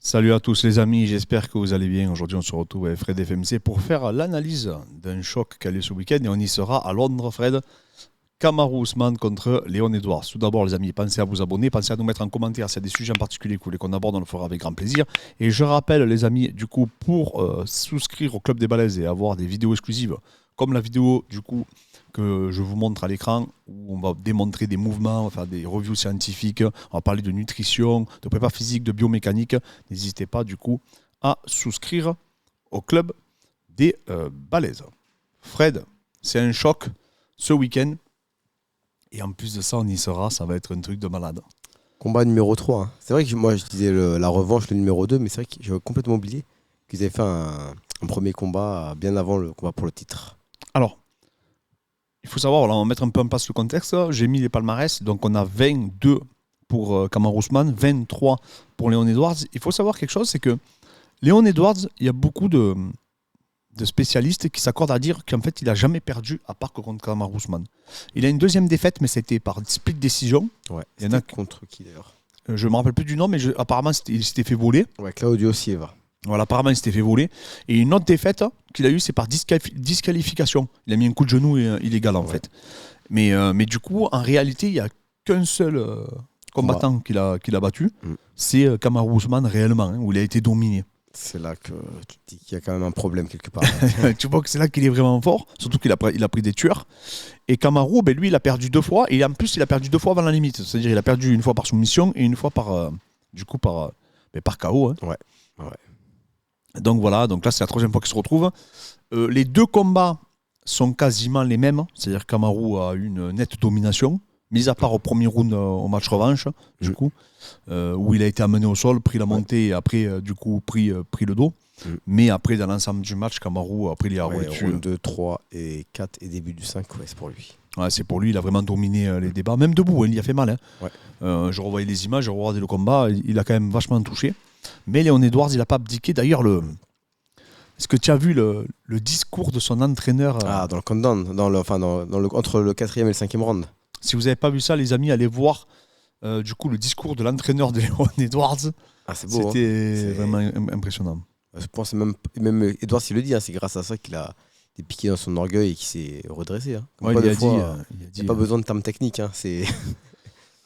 Salut à tous les amis, j'espère que vous allez bien. Aujourd'hui, on se retrouve avec Fred FMC pour faire l'analyse d'un choc qui a lieu ce week-end et on y sera à Londres, Fred. Kamaru Usman contre Léon Edwards. Tout d'abord, les amis, pensez à vous abonner, pensez à nous mettre en commentaire s'il y a des sujets en particulier que vous voulez qu'on aborde, on le fera avec grand plaisir. Et je rappelle, les amis, du coup, pour souscrire au Club des Balaises et avoir des vidéos exclusives, comme la vidéo, du coup, que je vous montre à l'écran, où on va démontrer des mouvements, on va faire des reviews scientifiques, on va parler de nutrition, de prépa physique, de biomécanique. N'hésitez pas, du coup, à souscrire au Club des Balaises. Fred, c'est un choc ce week-end. Et en plus de ça, on y sera, ça va être un truc de malade. Combat numéro 3. Hein. C'est vrai que moi je disais la revanche, le numéro 2, mais c'est vrai que j'avais complètement oublié qu'ils avaient fait un premier combat bien avant le combat pour le titre. Alors, il faut savoir, là, on va mettre un peu en place le contexte. J'ai mis les palmarès, donc on a 22 pour Kamaru Usman, 23 pour Léon Edwards. Il faut savoir quelque chose, c'est que Léon Edwards, il y a beaucoup de spécialistes qui s'accordent à dire qu'en fait, il n'a jamais perdu à part que contre Kamaru Usman. Il a une deuxième défaite, mais c'était par split décision. Ouais. Il y en a contre qui d'ailleurs je ne me rappelle plus du nom, mais apparemment, il s'était fait voler. Ouais, Claudio Sieva. Voilà, apparemment, il s'était fait voler. Et une autre défaite qu'il a eue, c'est par disqualification. Il a mis un coup de genou illégal, en fait. Mais du coup, en réalité, il n'y a qu'un seul combattant qu'il a battu. C'est Kamaru Usman, réellement, où il a été dominé. C'est là que tu te dis qu'il y a quand même un problème quelque part. Tu vois que c'est là qu'il est vraiment fort, surtout qu'il a pris des tueurs. Et Kamaru, lui, il a perdu 2 fois, et en plus, il a perdu 2 fois avant la limite. C'est-à-dire, il a perdu une fois par soumission et une fois par KO. Hein. Ouais. Donc voilà, donc là, c'est la 3e fois qu'il se retrouve. Les 2 combats sont quasiment les mêmes, c'est-à-dire que Kamaru a une nette domination, mis à part au premier round au match revanche, du coup, où il a été amené au sol, pris la montée et après, du coup, pris le dos. Mais après, dans l'ensemble du match, Kamaru a pris les armes. Round 2, 3 et 4 et début du 5, c'est pour lui. Ouais, c'est pour lui, il a vraiment dominé les débats, même debout, il y a fait mal. Hein. Ouais. Je revoyais les images, je regardais le combat, il a quand même vachement touché. Mais Léon Edwards, il n'a pas abdiqué. D'ailleurs, est-ce que tu as vu le discours de son entraîneur dans le countdown, entre le 4e et le 5e round. Si vous n'avez pas vu ça, les amis, allez voir du coup le discours de l'entraîneur de Léon Edwards. C'est beau. C'était vraiment impressionnant. Je pense même Edwards, il le dit, c'est grâce à ça qu'il a été piqué dans son orgueil et qu'il s'est redressé. Hein. Il a dit, il n'y a pas besoin de termes techniques. Hein, c'est...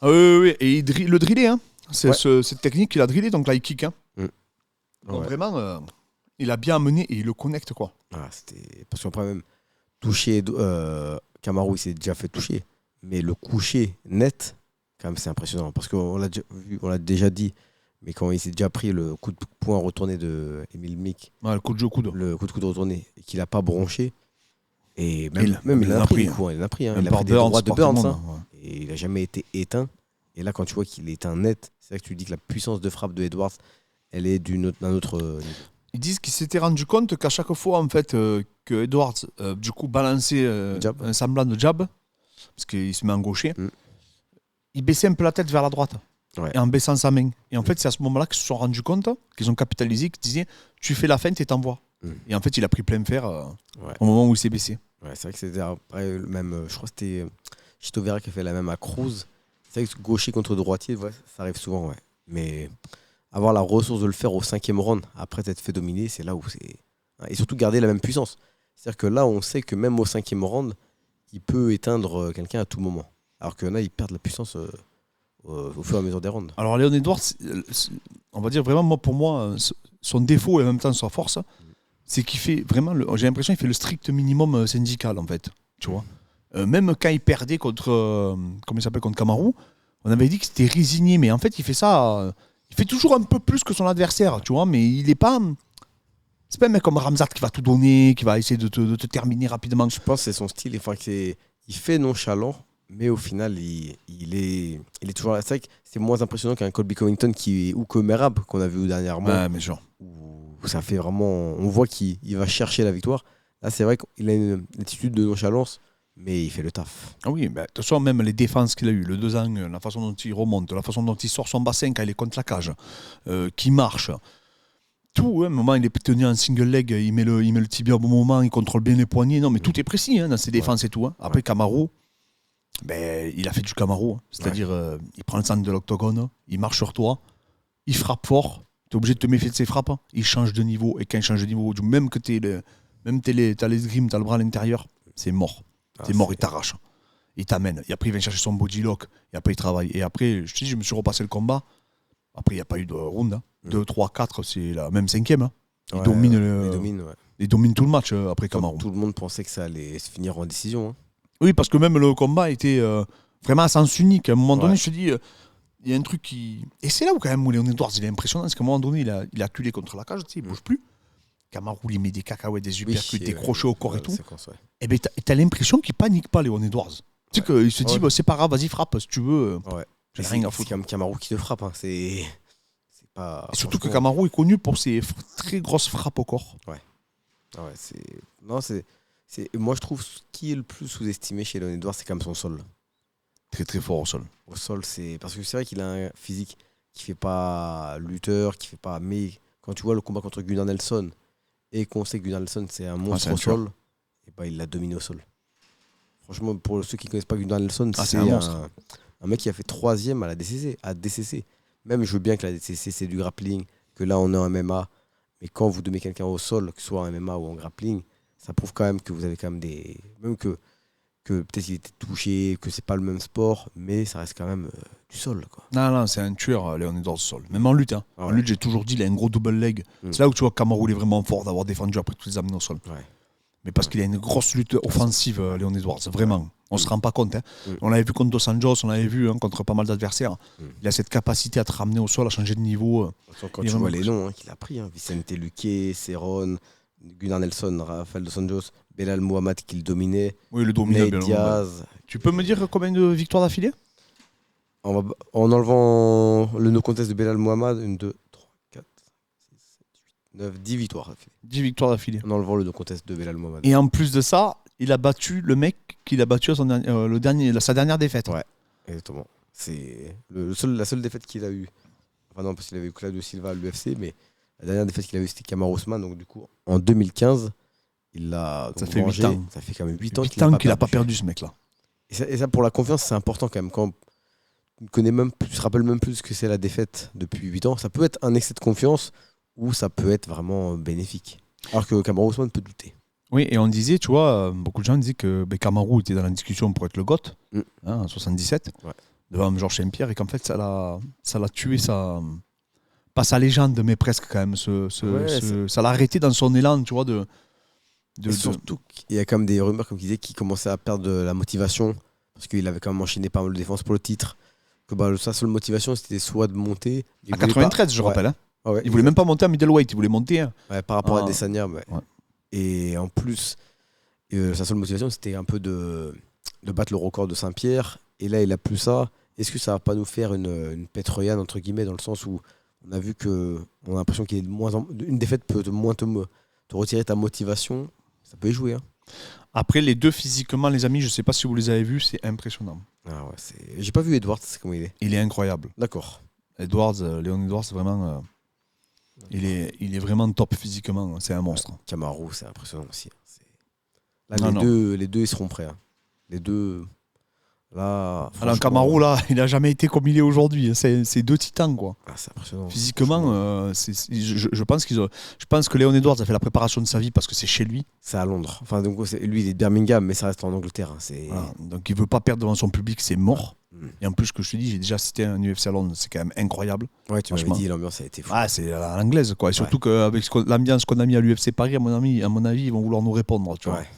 Ah oui, et le drillé. Hein. Cette technique qu'il a drillé, donc là, il kick. Hein. Donc vraiment, il a bien amené et il le connecte, quoi. C'était... Parce qu'après même, toucher, Kamaru, il s'est déjà fait toucher. Mais le coucher net, quand même, c'est impressionnant. Parce qu'on l'a déjà dit, mais quand il s'est déjà pris le coup de poing retourné de Emile Mick, le coup de coude retourné, et qu'il n'a pas bronché, et il en a pris. Il en a pris. Il a pris des droits de Burns. Et il n'a jamais été éteint. Et là, quand tu vois qu'il est éteint net, c'est là que tu dis que la puissance de frappe de Edwards, elle est d'un autre niveau. Ils disent qu'ils s'étaient rendu compte qu'à chaque fois, en fait, que Edwards, du coup, balançait un semblant de jab, parce qu'il se met en gaucher, il baissait un peu la tête vers la droite, et en baissant sa main. Et en fait, c'est à ce moment-là qu'ils se sont rendus compte, qu'ils ont capitalisé, qu'ils disaient, tu fais la feinte et t'envoies. Et en fait, il a pris plein fer au moment où il s'est baissé. Ouais, c'est vrai que c'était après, même, je crois que c'était Chito Vera qui a fait la même à Cruz. C'est vrai que gaucher contre droitier, ça arrive souvent, mais avoir la ressource de le faire au 5e round, après t'être fait dominer, c'est là où c'est... Et surtout garder la même puissance. C'est-à-dire que là, on sait que même au 5e round, il peut éteindre quelqu'un à tout moment. Alors que là, il perd de la puissance au fur et à mesure des rounds. Alors Léon Edwards, on va dire vraiment, pour moi, son défaut et en même temps sa force, c'est qu'il fait vraiment, j'ai l'impression qu'il fait le strict minimum syndical, en fait. Tu vois. Même quand il perdait contre Kamaru, on avait dit que c'était résigné, mais en fait, il fait ça... il fait toujours un peu plus que son adversaire, tu vois, mais il n'est pas... C'est pas un mec comme Ramzat qui va tout donner, qui va essayer de te terminer rapidement. Je pense que c'est son style. Enfin, il fait nonchalant, mais au final, il est toujours... C'est vrai que c'est moins impressionnant qu'un Colby Covington ou que Merab qu'on a vu dernièrement. Ouais, mais genre. Où ça fait vraiment... On voit qu'il va chercher la victoire. Là, c'est vrai qu'il a une attitude de nonchalance, mais il fait le taf. Ah oui, de toute façon, même les défenses qu'il a eues, le 2 angles, la façon dont il remonte, la façon dont il sort son bassin quand il est contre la cage, qui marche... Tout, à un moment il est tenu en single leg, il met le tibia au bon moment, il contrôle bien les poignets. Non, mais tout est précis dans ses défenses et tout. Hein. Après, Kamaru, il a fait du Kamaru. Hein. C'est-à-dire, il prend le centre de l'octogone, il marche sur toi, il frappe fort, T'es obligé de te méfier de ses frappes. Hein. Il change de niveau. Et quand il change de niveau, même que t'as l'esgrime, t'as le bras à l'intérieur, c'est mort. C'est mort, il t'arrache. Il t'amène. Et après, il vient chercher son body lock. Et après, il travaille. Et après, je te dis, je me suis repassé le combat. Après, il n'y a pas eu de round. Hein. 2, 3, 4, c'est la même 5e. Hein. Il domine tout le match après Kamaru. Tout le monde pensait que ça allait se finir en décision. Hein. Oui, parce que même le combat était vraiment à sens unique. À un moment donné, je te dis, il y a un truc qui... Et c'est là où quand même Léon Edwards, il est impressionnant. Parce qu'à un moment donné, il a acculé contre la cage, tu sais, il ne bouge plus. Kamaru, il met des cacahuètes, des uppercuts, des crochets au corps et tout. Et bien, t'as l'impression qu'il panique pas, Léon Edwards. Tu sais qu'il se dit, c'est pas grave, vas-y, frappe si tu veux. J'ai rien à foutre. C'est Kamaru qui te frappe. Hein. C'est pas... Et surtout que Kamaru est connu pour ses très grosses frappes au corps. Moi, je trouve ce qui est le plus sous-estimé chez Léon Edwards, c'est quand même son sol. Très très fort au sol. Au sol, c'est parce que c'est vrai qu'il a un physique qui fait pas lutteur, qui fait pas. Mais quand tu vois le combat contre Gunnar Nelson et qu'on sait que Gunnar Nelson c'est un monstre au sol, et bah, il l'a dominé au sol. Franchement, pour ceux qui connaissent pas Gunnar Nelson, c'est un mec qui a fait 3e à la DCC. Même je veux bien que la DCC c'est du grappling, que là on est en MMA, mais quand vous donnez quelqu'un au sol, que ce soit en MMA ou en grappling, ça prouve quand même que vous avez quand même des. Même que peut-être il était touché, que c'est pas le même sport, mais ça reste quand même du sol. Quoi. Non, c'est un tueur, Léon Edwards au sol. Même en lutte. Hein. En lutte, j'ai toujours dit, il a un gros double leg. C'est là où tu vois que Kamaru est vraiment fort d'avoir défendu après tous les amener au sol. Mais parce qu'il a une grosse lutte offensive, Léon Edwards, vraiment. On se rend pas compte. Hein. On l'avait vu contre Dos Anjos, on l'avait vu contre pas mal d'adversaires. Il a cette capacité à te ramener au sol, à changer de niveau. Quand tu vois les noms qu'il a pris, hein. Vicente Luque, Cerrone, Gunnar Nelson, Rafael Dos Anjos, Belal Muhammad qui le dominait. Oui, le dominait. Nate Diaz. Tu peux me dire combien de victoires d'affilée ? En enlevant le no contest de Belal Muhammad, 1, 2, 3, 4, 6, 7, 8, 9, 10 victoires d'affilée. 10 victoires d'affilée. En enlevant le no contest de Belal Muhammad. Et en plus de ça, il a battu le mec qu'il a battu à sa dernière défaite. Ouais, exactement. C'est la seule défaite qu'il a eue. Enfin non, parce qu'il avait eu Claudio Silva à l'UFC, mais la dernière défaite qu'il a eue, c'était Kamaru Usman. Donc du coup, en 2015, il l'a. Ça fait 8 ans. Ça fait quand même 8 ans qu'il n'a pas perdu ce mec-là. Et ça, pour la confiance, c'est important quand même. Quand tu te rappelles même plus ce que c'est la défaite depuis 8 ans, ça peut être un excès de confiance ou ça peut être vraiment bénéfique. Alors que Kamaru Usman peut douter. Oui, et on disait, tu vois, beaucoup de gens disaient que Kamaru était dans la discussion pour être le GOAT, en 77, devant Georges Saint-Pierre, et qu'en fait, ça l'a tué, pas sa légende, mais presque quand même. Ça l'a arrêté dans son élan, tu vois, surtout qu'il y a quand même des rumeurs, comme il disait, qu'il commençait à perdre de la motivation, parce qu'il avait quand même enchaîné pas mal de défenses pour le titre. Que sa seule motivation, c'était soit de monter. À 93, je rappelle. Hein. Il voulait même pas monter à middleweight, il voulait monter. Par rapport à Adesanya. Et en plus, sa seule motivation, c'était un peu de battre le record de Saint-Pierre. Et là, il a plus ça. Est-ce que ça va pas nous faire une Petroyan, entre guillemets, dans le sens où on a vu que on a l'impression qu'il est une défaite peut moins te retirer ta motivation. Ça peut y jouer. Hein. Après, les deux physiquement, les amis, je sais pas si vous les avez vus, c'est impressionnant. Ah ouais, j'ai pas vu Edwards, c'est comment il est. Il est incroyable. D'accord. Léon Edwards, vraiment. Il est vraiment top physiquement, c'est un monstre. Kamaru, c'est impressionnant aussi. Là, les deux, ils seront prêts. Hein. Les deux, là... Alors Kamaru, là, il n'a jamais été comme il est aujourd'hui. C'est deux titans, quoi. Ah, c'est impressionnant. Physiquement, je pense que Léon Edwards a fait la préparation de sa vie parce que c'est chez lui. C'est à Londres. Enfin, donc, lui, il est de Birmingham, mais ça reste en Angleterre. Hein. Voilà. Donc, il ne veut pas perdre devant son public, c'est mort. Et en plus, que je te dis, j'ai déjà cité un UFC à Londres, c'est quand même incroyable. Ouais, tu m'avais dit, l'ambiance a été fou. Ah, c'est à l'anglaise, quoi. Et surtout qu'avec l'ambiance qu'on a mis à l'UFC Paris, à mon avis, ils vont vouloir nous répondre, tu vois. Ouais.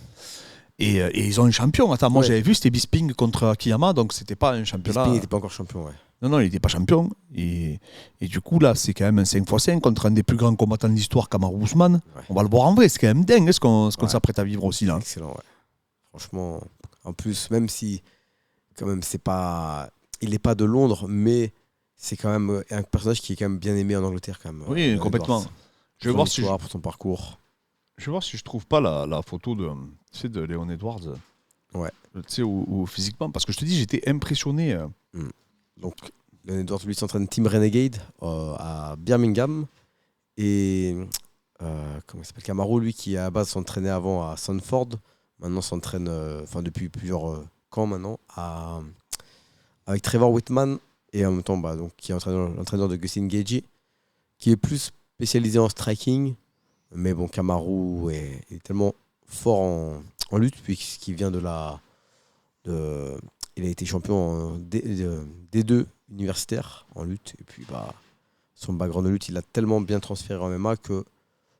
Et ils ont un champion. Attends, moi j'avais vu, c'était Bisping contre Akiyama, donc c'était pas un championnat. Bisping n'était pas encore champion, ouais. Non, il n'était pas champion. Et du coup, là, c'est quand même un 5x5 contre un des plus grands combattants de l'histoire, Kamaru Usman. Ouais. On va le voir en vrai, c'est quand même dingue ce qu'on s'apprête à vivre aussi, là. Excellent, ouais. Franchement, en plus, même si, quand même, il n'est pas de Londres, mais c'est quand même un personnage qui est quand même bien aimé en Angleterre, quand même. Oui, complètement. Je vais voir si pour son parcours. Je vais voir si je trouve pas la photo de Léon Edwards. Ouais. Tu sais, ou physiquement, parce que je te dis, j'étais impressionné. Donc, Léon Edwards, lui, s'entraîne Team Renegade à Birmingham. Et comment il s'appelle, Kamaru, lui, qui à la base s'entraînait avant à Sanford, maintenant s'entraîne, depuis plusieurs camps maintenant, avec Trevor Whitman, et en même temps, donc, qui est l'entraîneur de Gustin Gaethje. qui est plus spécialisé en striking. Mais bon, Kamaru est tellement fort en lutte, puisqu'il vient il a été champion en D2 universitaire en lutte. Et puis, son background de lutte, il a tellement bien transféré en MMA que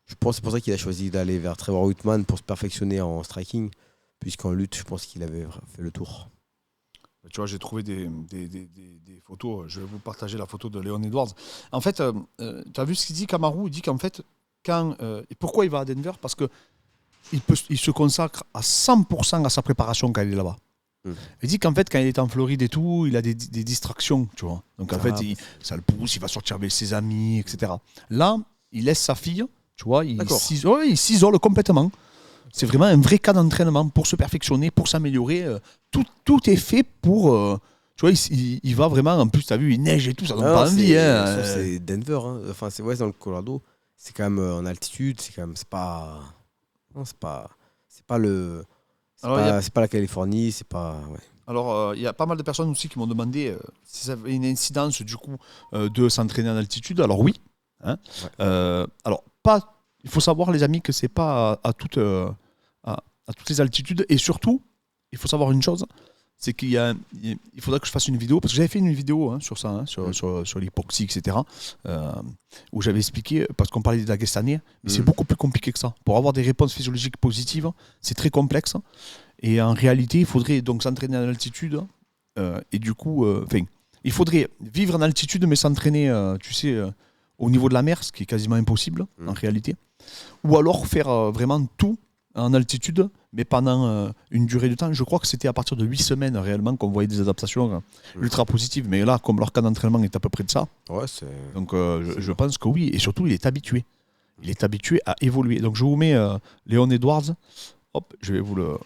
je pense que c'est pour ça qu'il a choisi d'aller vers Trevor Whitman pour se perfectionner en striking, puisqu'en lutte, je pense qu'il avait fait le tour. Tu vois, j'ai trouvé des photos. Je vais vous partager la photo de Leon Edwards. En fait, tu as vu ce qu'il dit, Kamaru? Il dit qu'en fait, pourquoi il va à Denver? Parce qu'il se consacre à 100% à sa préparation quand il est là-bas. Il dit qu'en fait, quand il est en Floride et tout, il a des distractions, tu vois. Donc en fait, ça le pousse, il va sortir avec ses amis, etc. Là, il laisse sa fille, tu vois, il s'isole complètement. C'est vraiment un vrai cas d'entraînement pour se perfectionner, pour s'améliorer. Tout est fait pour... tu vois, il va vraiment... En plus, tu as vu, il neige et tout, ça donne pas envie. C'est Denver. Hein. Enfin, c'est dans le Colorado. C'est quand même en altitude. C'est quand même... C'est pas la Californie. C'est pas... Ouais. Alors, il y a pas mal de personnes aussi qui m'ont demandé si ça avait une incidence, du coup, de s'entraîner en altitude. Alors oui. Hein. Ouais. Alors, pas... Il faut savoir, les amis, que c'est pas à toutes les altitudes. Et surtout, il faut savoir une chose, c'est il faudrait que je fasse une vidéo, parce que j'avais fait une vidéo sur ça, sur l'hypoxie, etc., où j'avais expliqué, parce qu'on parlait des Dagestanais, mais c'est beaucoup plus compliqué que ça. Pour avoir des réponses physiologiques positives, c'est très complexe. Et en réalité, il faudrait donc s'entraîner en altitude. Et du coup, il faudrait vivre en altitude, mais s'entraîner, au niveau de la mer, ce qui est quasiment impossible, en réalité. Ou alors faire vraiment tout en altitude, mais pendant une durée de temps. Je crois que c'était à partir de 8 semaines réellement qu'on voyait des adaptations ultra positives. Mais là, comme leur cas d'entraînement est à peu près de ça, donc je pense que oui. Et surtout, il est habitué. Il est habitué à évoluer. Donc je vous mets Leon Edwards. Hop, je vais vous le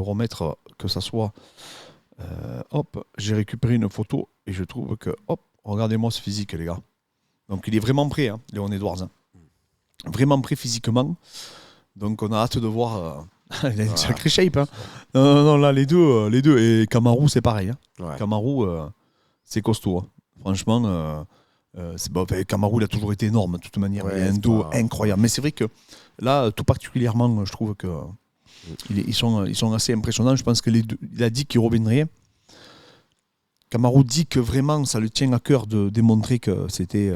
remettre, que ça soit... hop, j'ai récupéré une photo et je trouve que... Hop, regardez-moi ce physique, les gars. Donc il est vraiment prêt, hein, Leon Edwards. Hein. Vraiment prêt physiquement. Donc on a hâte de voir. Il a une sacrée shape. Hein. Non, là, les deux. Et Kamaru, c'est pareil. Hein. Ouais. Kamaru, c'est costaud. Hein. Franchement, Kamaru, il a toujours été énorme, de toute manière. Il a un dos incroyable. Mais c'est vrai que là, tout particulièrement, je trouve que ils sont assez impressionnants. Je pense que les deux, il a dit qu'il reviendrait. Kamaru dit que vraiment, ça lui tient à cœur de démontrer que c'était...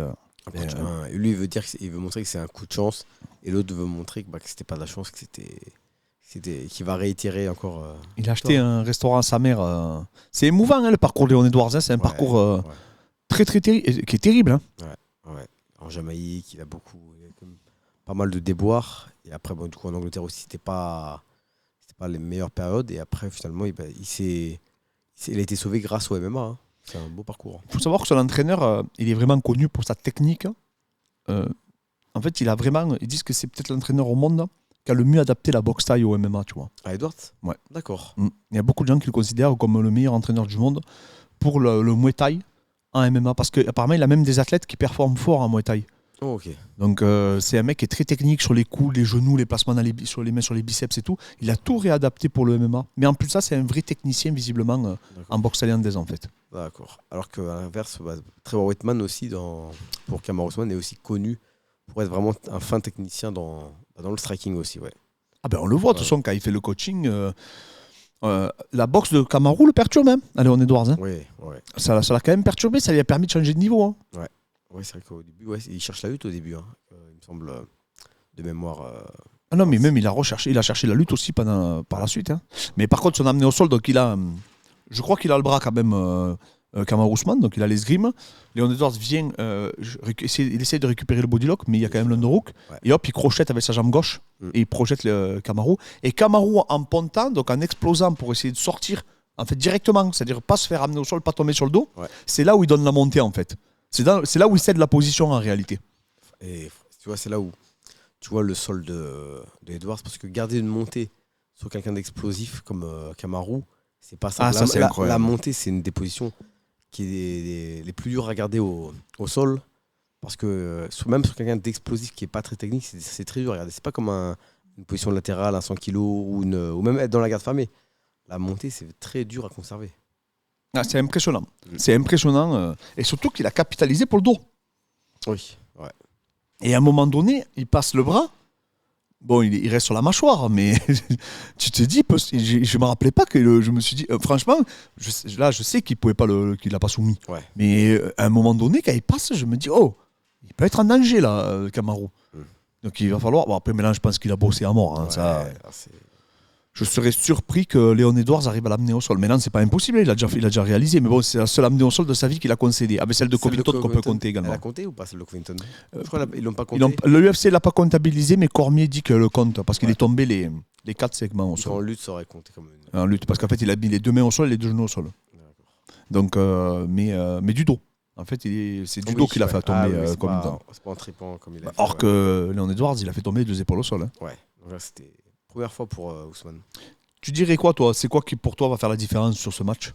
lui, il veut montrer que c'est un coup de chance, et l'autre veut montrer que c'était pas de la chance, qu'il va réitérer encore. Il a acheté un restaurant à sa mère. C'est émouvant, hein, le parcours de Leon Edwards. Hein, c'est un parcours très terrible, qui est terrible. Hein. Ouais. En Jamaïque, il a pas mal de déboires. Et après, du coup, en Angleterre aussi, c'était pas les meilleures périodes. Et après, finalement, il a été sauvé grâce au MMA. Hein. C'est un beau parcours. Il faut savoir que son entraîneur, il est vraiment connu pour sa technique. En fait, ils disent que c'est peut-être l'entraîneur au monde qui a le mieux adapté la boxe taille au MMA, tu vois. Ah, Edwards ? Ouais. D'accord. Il y a beaucoup de gens qui le considèrent comme le meilleur entraîneur du monde pour le Muay Thai en MMA, parce qu'apparemment, il a même des athlètes qui performent fort en Muay Thai. Oh, ok. Donc, c'est un mec qui est très technique sur les coups, les genoux, les placements sur les mains, sur les biceps et tout. Il a tout réadapté pour le MMA. Mais en plus de ça, c'est un vrai technicien, visiblement, en boxe thaïlandaise, en fait. D'accord. Alors qu'à l'inverse, Trevor Whitman aussi, pour Kamaru Usman, est aussi connu pour être vraiment un fin technicien dans le striking aussi. Ouais. Ah ben on le voit, de toute façon, quand il fait le coaching, la boxe de Kamaru le perturbe, hein. Allez, on est Edwards. Hein. Oui. Ça l'a quand même perturbé, ça lui a permis de changer de niveau. Hein. Ouais, c'est vrai qu'au début, il cherche la lutte au début, hein. Il me semble, de mémoire. Ah non, mais même il a cherché la lutte aussi par la suite. Hein. Mais par contre, son amené au sol, donc je crois qu'il a le bras quand même, Kamaru Usman, donc il a l'esgrime. Leon Edwards vient, il essaie de récupérer le bodylock, mais il y a quand même l'underhook. Ouais. Et hop, il crochette avec sa jambe gauche et il projette le Kamaru. Et Kamaru, en pontant, donc en explosant pour essayer de sortir, en fait directement, c'est-à-dire pas se faire amener au sol, pas tomber sur le dos, c'est là où il donne la montée en fait. C'est là où il cède la position en réalité. Et tu vois, c'est là où tu vois le sol de Edwards, parce que garder une montée sur quelqu'un d'explosif comme Kamaru, c'est pas ça. C'est incroyable. La montée, c'est une des positions qui est les plus dures à garder au sol, parce que même sur quelqu'un d'explosif qui est pas très technique, c'est très dur à regarder. C'est pas comme une position latérale à 100 kg ou même être dans la garde fermée. La montée, c'est très dur à conserver. Ah, c'est impressionnant. C'est impressionnant. Et surtout qu'il a capitalisé pour le dos. Oui, ouais. Et à un moment donné, il passe le bras. Bon, il reste sur la mâchoire, mais tu te dis, je me rappelais pas que je me suis dit, franchement, là, je sais qu'il pouvait pas qu'il l'a pas soumis. Ouais. Mais à un moment donné, quand il passe, je me dis, oh, il peut être en danger là, Kamaru. Donc il va falloir. Bon, après, maintenant, je pense qu'il a bossé à mort. Hein, Ouais, ça. c'est- Je serais surpris que Léon Edwards arrive à l'amener au sol. Maintenant, c'est pas impossible, il a déjà réalisé. Mais bon, c'est la seule amenée au sol de sa vie qu'il a concédée. Avec celle de Celle de Covington qu'on peut Covington, compter également. Elle a compté ou pas celle de Covington? Je crois qu'ils l'ont pas compté. Le UFC l'a pas comptabilisé, mais Cormier dit que le compte parce qu'il est tombé les 4 segments au En sol. lutte, ça aurait compté comme une. En lutte, parce qu'en fait, il a mis les 2 mains au sol et les 2 genoux au sol. Donc, mais du dos. En fait, c'est du dos qu'il a fait tomber Covington. C'est pas en tripant comme il a fait. Or que Léon Edwards, il a fait tomber les 2 épaules au sol. Hein. Ouais, donc là, c'était la première fois pour Ousmane. Tu dirais quoi, toi? C'est quoi qui, pour toi, va faire la différence sur ce match?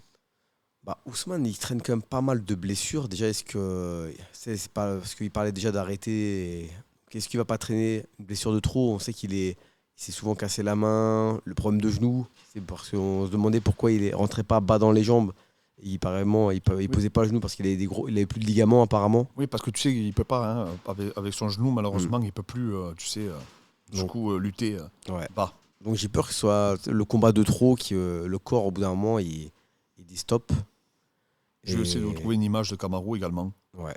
Bah, Ousmane, il traîne quand même pas mal de blessures. Déjà, est-ce que. C'est pas parce qu'il parlait déjà d'arrêter. Qu'est-ce qu'il va pas traîner? Une blessure de trop. On sait il s'est souvent cassé la main. Le problème de genou, c'est parce qu'on se demandait pourquoi il rentrait pas bas dans les jambes. Il posait pas le genou parce qu'il avait il avait plus de ligaments apparemment. Oui, parce que tu sais, il peut pas, hein, avec son genou, malheureusement, il peut plus, tu sais, lutter Ouais. bas. Donc j'ai peur que ce soit le combat de trop, que le corps, au bout d'un moment, il dit stop. Je vais essayer de trouver une image de Kamaru également. Ouais.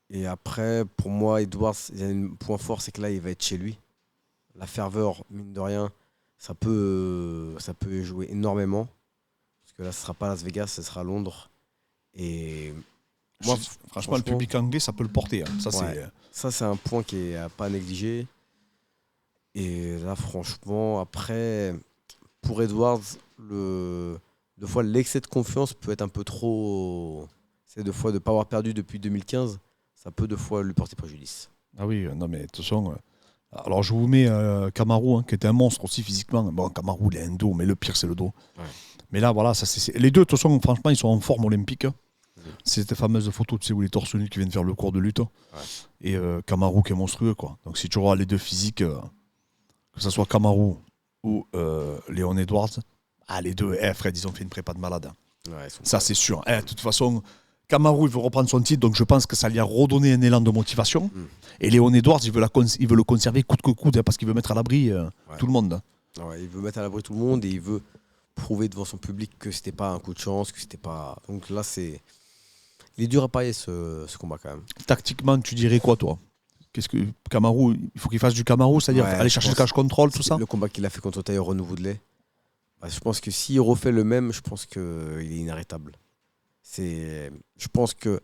Et après, pour moi, Edwards, il y a un point fort, c'est que là, il va être chez lui. La ferveur, mine de rien, ça peut jouer énormément. Parce que là, ce ne sera pas Las Vegas, ce sera Londres. Et moi, franchement, le public anglais, ça peut le porter. Hein. Ça, c'est un point qui n'est pas à négliger. Et là, franchement, après, pour Edwards, deux fois, l'excès de confiance peut être un peu trop. C'est deux fois de ne pas avoir perdu depuis 2015, ça peut deux fois lui porter préjudice. Ah oui, non, mais de toute façon. Alors, je vous mets Kamaru, hein, qui était un monstre aussi physiquement. Bon, Kamaru, il a un dos, mais le pire, c'est le dos. Ouais. Mais là, voilà, les deux, de toute façon, franchement, ils sont en forme olympique. C'est cette fameuse photo, tu sais, où les torse nus qui viennent faire le cours de lutte. Ouais. Et Kamaru qui est monstrueux, quoi. Donc, si tu vois les deux physiques, que ce soit Kamaru ou Léon Edwards, les deux, Fred, ils ont fait une prépa de malade. Ouais, ça, c'est sûr. De toute façon, Kamaru, il veut reprendre son titre, donc je pense que ça lui a redonné un élan de motivation. Et Léon Edwards, il veut le conserver coûte que coûte, parce qu'il veut mettre à l'abri tout le monde. Ouais, il veut mettre à l'abri tout le monde et il veut prouver devant son public que c'était pas un coup de chance, que c'était pas. Donc là, il est dur à parier ce combat quand même. Tactiquement, tu dirais quoi, toi? Qu'est-ce que Kamaru, il faut qu'il fasse du Kamaru, c'est-à-dire aller chercher le cash control, tout ça? Le combat qu'il a fait contre Tyrone Woodley. Je pense que s'il refait le même, je pense qu'il est inarrêtable. Je pense que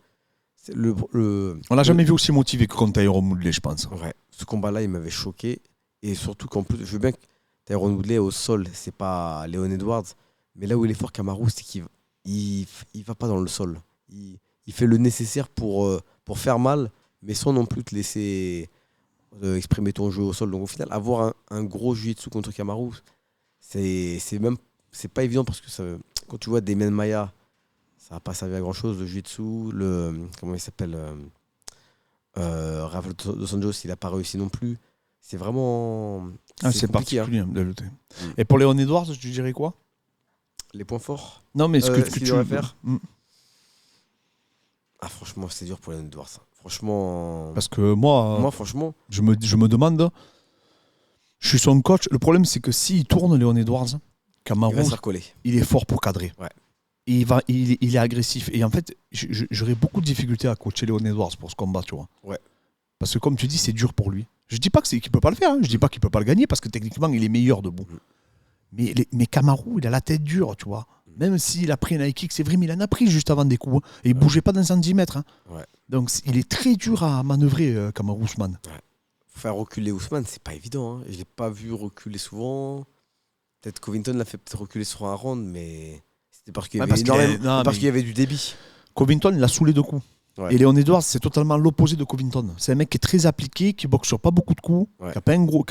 on l'a jamais vu aussi motivé que contre Tyrone Woodley, je pense. Ouais, ce combat-là, il m'avait choqué. Et surtout qu'en plus, je veux bien que Tyrone Woodley au sol, c'est pas Léon Edwards. Mais là où il est fort, Kamaru, c'est qu'il il va pas dans le sol. Il fait le nécessaire pour faire mal, mais sans non plus te laisser exprimer ton jeu au sol. Donc au final, avoir un gros jiu-jitsu contre Kamaru, c'est pas évident parce que quand tu vois Demian Maia, ça n'a pas servi à grand chose. Le jiu-jitsu, comment il s'appelle, Rafael dos Anjos, il n'a pas réussi non plus. C'est vraiment. C'est particulier de lutter. Et pour Léon Edwards, tu dirais quoi? Les points forts? Non, mais ce que tu devrais faire. Franchement, c'est dur pour Léon Edwards. Franchement. Parce que moi franchement. Je me demande. Je suis son coach. Le problème, c'est que s'il tourne Léon Edwards, Kamaru, il est fort pour cadrer. Ouais. Il est agressif. Et en fait, j'aurais beaucoup de difficultés à coacher Léon Edwards pour ce combat, tu vois. Ouais. Parce que comme tu dis, c'est dur pour lui. Je dis pas qu'il peut pas le faire. Hein. Je dis pas qu'il peut pas le gagner parce que techniquement, il est meilleur debout. Mais Kamaru, il a la tête dure, tu vois. Même s'il a pris un high kick, c'est vrai, mais il en a pris juste avant des coups. Hein. Et il bougeait pas d'un centimètre. Hein. Ouais. Donc il est très dur à manœuvrer, Kamaru Usman. Ouais. Faire reculer Ousmane, c'est pas évident. Hein. Je l'ai pas vu reculer souvent. Peut-être Covington l'a fait reculer sur un round, mais c'était parce qu'il y avait du débit. Covington l'a saoulé de coups. Ouais. Et Léon Edwards, c'est totalement l'opposé de Covington. C'est un mec qui est très appliqué, qui boxe sur pas beaucoup de coups, qui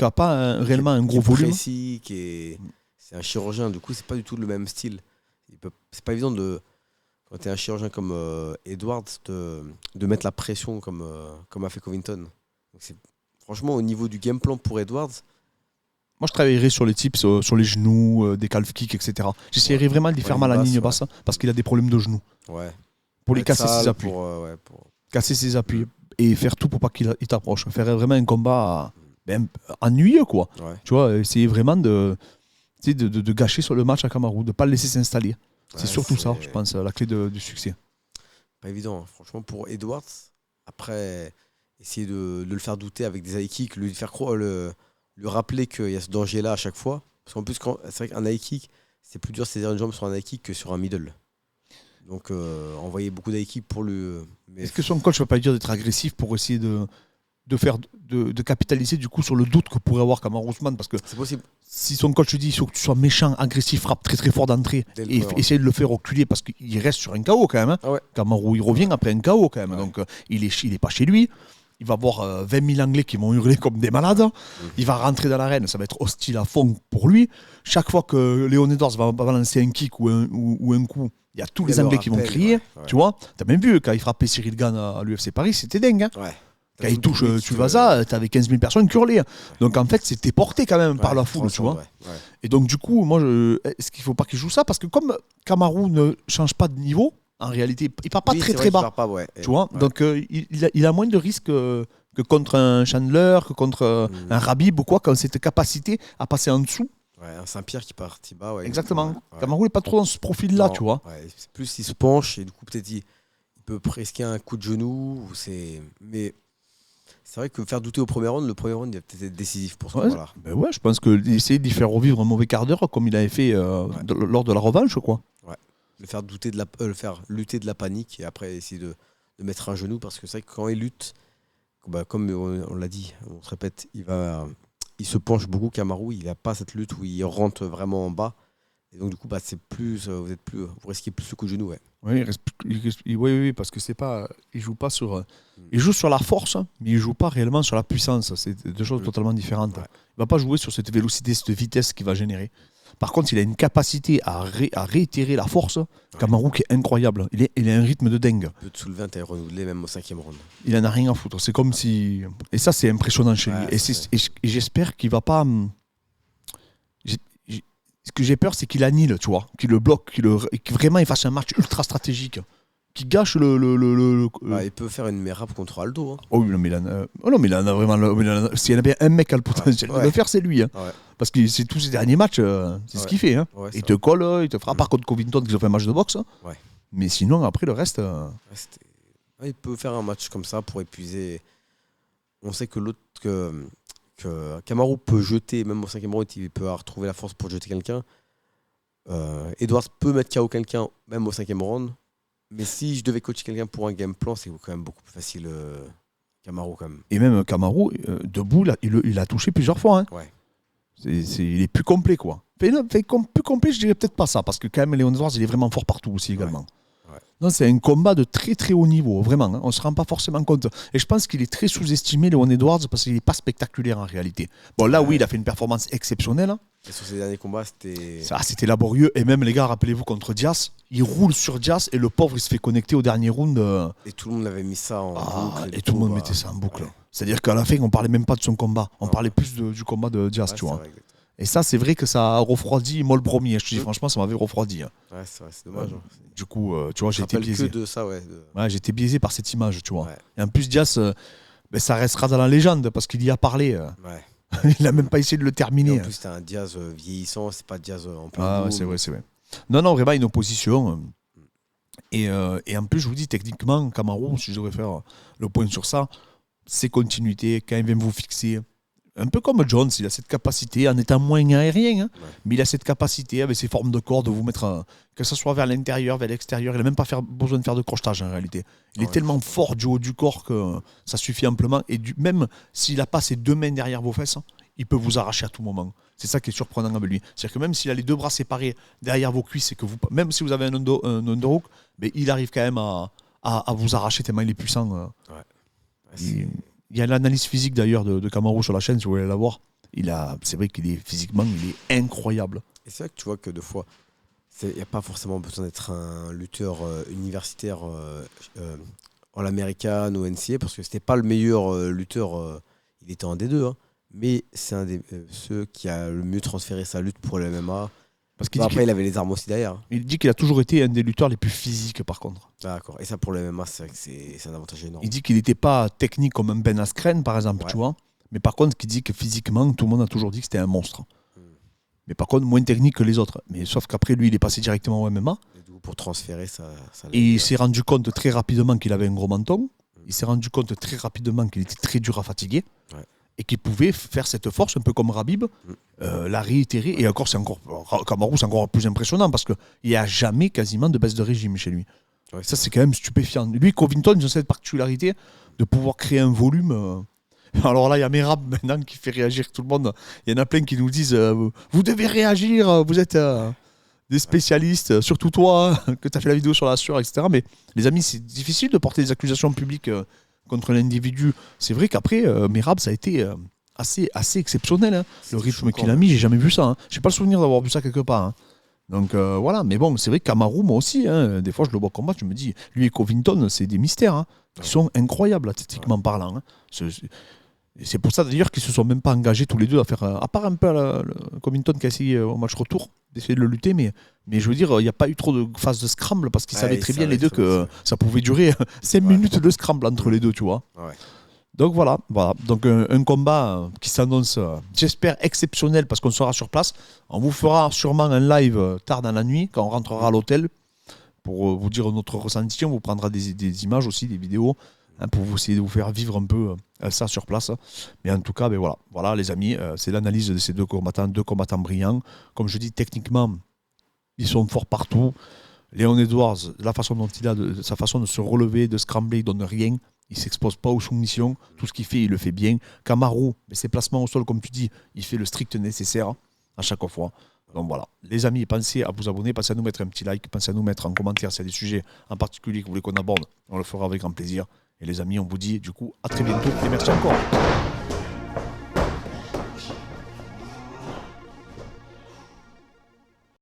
n'a pas réellement un gros volume. Précis, c'est un chirurgien, du coup, c'est pas du tout le même style. C'est pas évident quand tu es un chirurgien comme Edwards, de mettre la pression comme a fait Covington. Donc franchement, au niveau du game plan pour Edwards, moi, je travaillerais sur les tips, sur les genoux, des calf kicks, etc. J'essaierais vraiment de lui faire mal à la ligne basse parce qu'il a des problèmes de genoux. Ouais. Pour les casser ses appuis. Casser ses appuis. et faire tout pour pas qu'il t'approche. Faire vraiment un combat ennuyeux, quoi. Ouais. Tu vois, essayer vraiment de gâcher sur le match à Kamaru, de ne pas le laisser s'installer. C'est surtout ça, je pense, la clé du succès. Pas évident, hein. Franchement, pour Edwards, après, essayer de le faire douter avec des high kicks, lui rappeler qu'il y a ce danger-là à chaque fois. Parce qu'en plus, c'est vrai qu'un high kick, c'est plus dur de saisir une jambe sur un high kick que sur un middle. Donc, envoyer beaucoup d'high kicks pour lui. Est-ce que son coach ne va pas lui dire d'être agressif pour essayer de capitaliser du coup sur le doute que pourrait avoir Kamaru Usman, parce que c'est possible. Si son coach lui dit il faut que tu sois méchant, agressif, frappe très très fort d'entrée et essayer de le faire reculer parce qu'il reste sur un KO quand même. Hein. Ah ouais. Kamaru il revient après un KO quand même, donc il est pas chez lui. Il va voir 20 000 Anglais qui vont hurler comme des malades. Il va rentrer dans l'arène, ça va être hostile à fond pour lui. Chaque fois que Leon Edwards va balancer un kick ou un coup, il y a tous les Anglais qui vont crier. Tu vois, t'as même vu quand il frappait Cyril Gane à l'UFC Paris, c'était dingue. Hein. Ouais. Quand il touche Tuivasa, t'avais 15 000 personnes qui hurlaient. Donc en fait, c'était porté quand même par la foule, tu vois. Ouais. Et donc du coup, est-ce qu'il ne faut pas qu'il joue ça? Parce que comme Kamaru ne change pas de niveau, en réalité, il ne part pas très bas. Tu vois. Donc il a moins de risques que contre un Chandler, que contre un Khabib ou quoi, quand cette capacité à passer en dessous. Ouais, un Saint-Pierre qui partit bas. Ouais, exactement. Ouais. Kamaru n'est pas trop dans ce profil-là, tu vois. Ouais. Plus il se penche et du coup peut-être il peut risquer un coup de genou. Mais c'est vrai que faire douter le premier round, il va peut-être être décisif pour ce combat-là. Ben ouais, je pense qu'essayer d'y faire revivre un mauvais quart d'heure comme il avait fait lors de la revanche, quoi. Ouais. Le faire douter le faire lutter de la panique et après essayer de mettre un genou, parce que c'est vrai que quand il lutte, comme on l'a dit, on se répète, il se penche beaucoup. Kamaru, il n'a pas cette lutte où il rentre vraiment en bas. Et donc du coup, c'est plus, vous risquez plus le coup de genou, ouais. Oui, parce que c'est pas, il joue pas sur, il joue sur la force, mais il joue pas réellement sur la puissance. C'est deux choses totalement différentes. Ouais. Il va pas jouer sur cette vélocité, cette vitesse qu'il va générer. Par contre, il a une capacité à réitérer la force. Kamaru qui est incroyable. Il a un rythme de dingue. Il peut te soulever un taille renouvelé même au 5e round. Il en a rien à foutre. C'est comme si, et ça c'est impressionnant chez lui. Et j'espère qu'il va pas. Ce que j'ai peur, c'est qu'il annule, tu vois, qu'il le bloque, qu'il vraiment il fasse un match ultra stratégique, qu'il gâche il peut faire une mérap contre Aldo. Hein. Oh non, mais il en a vraiment. S'il y en avait un mec qui a le potentiel de le faire, c'est lui. Hein. Ouais. Parce que c'est tous ses derniers matchs, c'est ce qu'il fait. Hein. Ouais, il te colle, il te frappe. Par contre, Covington, ils ont fait un match de boxe. Hein. Ouais. Mais sinon, après, le reste. Il peut faire un match comme ça pour épuiser. On sait que l'autre. Que Kamaru peut jeter, même au 5e round, il peut retrouver la force pour jeter quelqu'un. Edwards peut mettre KO quelqu'un, même au 5e round. Mais si je devais coacher quelqu'un pour un game plan, c'est quand même beaucoup plus facile. Kamaru, quand même. Et même Kamaru, debout, il a touché plusieurs fois. Hein. Ouais. Il est plus complet, quoi. Plus complet, je dirais peut-être pas ça, parce que quand même, Leon Edwards, il est vraiment fort partout aussi également. Ouais. Non, c'est un combat de très très haut niveau, vraiment. Hein. On ne se rend pas forcément compte. Et je pense qu'il est très sous-estimé, Leon Edwards, parce qu'il n'est pas spectaculaire en réalité. Bon, là, oui, il a fait une performance exceptionnelle. Hein. Et sur ses derniers combats, c'était. Ça, c'était laborieux. Et même, les gars, rappelez-vous, contre Diaz, il roule sur Diaz et le pauvre, il se fait connecter au dernier round. Et tout le monde avait mis ça en boucle. Et tout le monde mettait ça en boucle. Ouais. C'est-à-dire qu'à la fin, on ne parlait même pas de son combat. On parlait plus du combat de Diaz, tu vois. Vrai, et ça, c'est vrai que ça a refroidi, moi le premier. Je te dis, franchement, ça m'avait refroidi. Hein. Ouais, c'est vrai, c'est dommage. Du coup, tu vois, j'ai été biaisé. Que de ça, ouais. J'étais biaisé par cette image, tu vois. Ouais. Et en plus, Diaz, ça restera dans la légende parce qu'il y a parlé. Ouais. Il n'a même pas essayé de le terminer. Et en plus, c'était un Diaz vieillissant, c'est pas Diaz en plein ouais, c'est vrai. Non, vraiment, une opposition. Et en plus, je vous dis, techniquement, Kamaru, si je devrais faire le point sur ça, c'est continuité. Quand il vient vous fixer. Un peu comme Jones, il a cette capacité, en étant moins aérien, hein, mais il a cette capacité avec ses formes de corps de vous mettre, que ce soit vers l'intérieur, vers l'extérieur. Il n'a même pas besoin de faire de crochetage en réalité. Il est tellement fort du haut du corps que ça suffit amplement. Et même s'il n'a pas ses deux mains derrière vos fesses, il peut vous arracher à tout moment. C'est ça qui est surprenant avec lui. C'est-à-dire que même s'il a les deux bras séparés derrière vos cuisses, et que même si vous avez un underhook, mais il arrive quand même à vous arracher tellement il est puissant. Il y a l'analyse physique d'ailleurs de Kamaru sur la chaîne, si vous voulez la voir. C'est vrai qu'il est physiquement, il est incroyable. Et c'est vrai que tu vois que des fois, il n'y a pas forcément besoin d'être un lutteur universitaire en American ou NCA, parce que c'était pas le meilleur lutteur, il était en D2, hein, mais c'est un des ceux qui a le mieux transféré sa lutte pour le MMA. Parce qu'il Bah, dit après, il avait les armes aussi derrière. il dit qu'il a toujours été un des lutteurs les plus physiques, par contre. D'accord. Et ça, pour le MMA, c'est vrai que c'est un avantage énorme. Il dit qu'il n'était pas technique comme un Ben Askren, par exemple, Ouais. tu vois. Mais par contre, il dit que physiquement, tout le monde a toujours dit que c'était un monstre. Mais par contre, moins technique que les autres. Mais sauf qu'après, lui, il est passé directement au MMA. Et du coup, pour transférer, ça Et il s'est rendu compte très rapidement qu'il avait un gros menton. Il s'est rendu compte très rapidement qu'il était très dur à fatiguer. Ouais. Et qu'il pouvait faire cette force, un peu comme Rabib, la réitérer. Et encore, Kamaru, c'est encore plus impressionnant parce qu'il n'y a jamais quasiment de baisse de régime chez lui. Ouais, Ça, c'est quand même stupéfiant. Lui, Covington, ils ont cette particularité de pouvoir créer un volume. Alors là, il y a Merab maintenant qui fait réagir tout le monde. Il y en a plein qui nous disent vous devez réagir, vous êtes des spécialistes, surtout toi, que tu as fait la vidéo sur la sueur, etc. Mais les amis, c'est difficile de porter des accusations publiques contre l'individu. C'est vrai qu'après, Merab, ça a été assez exceptionnel. Hein. Le rythme qu'il a mis, j'ai jamais vu ça. Hein. J'ai pas le souvenir d'avoir vu ça quelque part. Hein. Donc voilà, mais bon, c'est vrai que Kamaru, moi aussi, hein, des fois je le vois combattre, je me dis, lui et Covington, c'est des mystères. Hein. Ils sont incroyables, athlétiquement parlant. Hein. C'est pour ça d'ailleurs qu'ils se sont même pas engagés tous les deux à faire, à part un peu le Covington qui a essayé au match retour d'essayer de le lutter, mais je veux dire, il n'y a pas eu trop de phase de scramble parce qu'ils savaient très bien les deux que ça pouvait durer 5 minutes de scramble entre les deux, tu vois. Ouais. Donc voilà. Donc un combat qui s'annonce, j'espère, exceptionnel parce qu'on sera sur place. On vous fera sûrement un live tard dans la nuit quand on rentrera à l'hôtel pour vous dire notre ressenti. On vous prendra des images aussi, des vidéos, hein, pour vous essayer de vous faire vivre un peu ça sur place. Mais en tout cas, ben voilà les amis, c'est l'analyse de ces deux combattants brillants. Comme je dis, techniquement, ils sont forts partout. Léon Edwards, la façon dont il a, sa façon de se relever, de scrambler, il donne rien. Il ne s'expose pas aux soumissions. Tout ce qu'il fait, il le fait bien. Kamaru, mais ses placements au sol, comme tu dis, il fait le strict nécessaire à chaque fois. Donc voilà. Les amis, pensez à vous abonner, pensez à nous mettre un petit like, pensez à nous mettre en commentaire s'il y a des sujets en particulier que vous voulez qu'on aborde. On le fera avec grand plaisir. Et les amis, on vous dit du coup à très bientôt et merci encore.